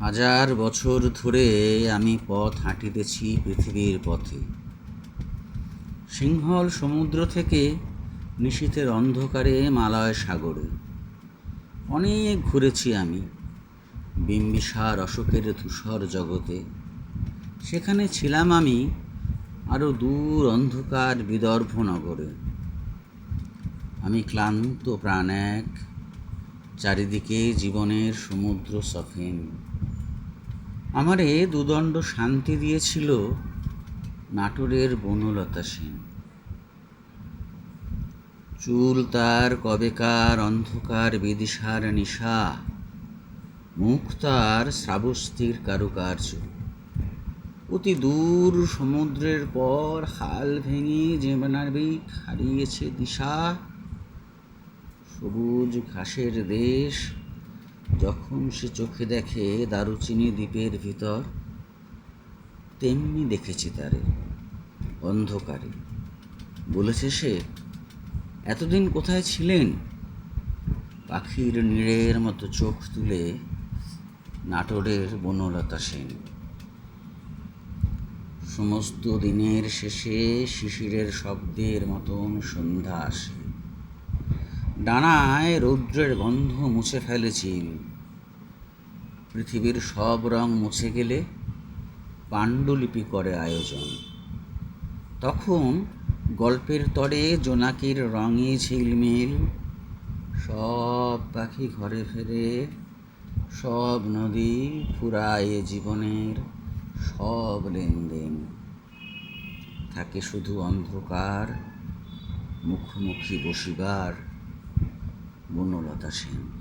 হাজার বছর ধরে আমি পথ হাঁটিতেছি পৃথিবীর পথে। সিংহল সমুদ্র থেকে নিশীথের অন্ধকারে মালয় সাগরে অনেক ঘুরেছি আমি। বিম্বিসার অশোকের ধূসর জগতে সেখানে ছিলাম আমি আরও দূর অন্ধকার বিদর্ভ নগরে। আমি ক্লান্ত প্রাণ এক, চারিদিকে জীবনের সমুদ্র সফেন। আমারে দুদণ্ড শান্তি দিয়েছিল নাটোরের বনলতা সেন। চুল তার কবেকার অন্ধকার বিদিশার নিশা, মুখ তার শ্রাবস্তির কারুকার্য। অতি দূর সমুদ্রের পর হাল ভেঙে যে নাবিক হারিয়েছে দিশা, সবুজ ঘাসের দেশ যখন সে চোখে দেখে দারুচিনি দ্বীপের ভিতর, তেমনি দেখেছি তারে অন্ধকারে। বলেছে সে, এতদিন কোথায় ছিলেন? পাখির নীড়ের মতো চোখ তুলে নাটোরের বনলতা সেন। সমস্ত দিনের শেষে শিশিরের শব্দের মতন সন্ধ্যা আসে। ডানায় রৌদ্রের গন্ধ মুছে ফেলেছিল। পৃথিবীর সব রং মুছে গেলে পাণ্ডুলিপি করে আয়োজন। তখন গল্পের তরে জোনাকির রঙে ঝিলমিল, সব পাখি ঘরে ফেরে, সব নদী ফুরায় জীবনের সব লেনদেন। থাকে শুধু অন্ধকার, মুখোমুখি বসিবার বনলতা সেন।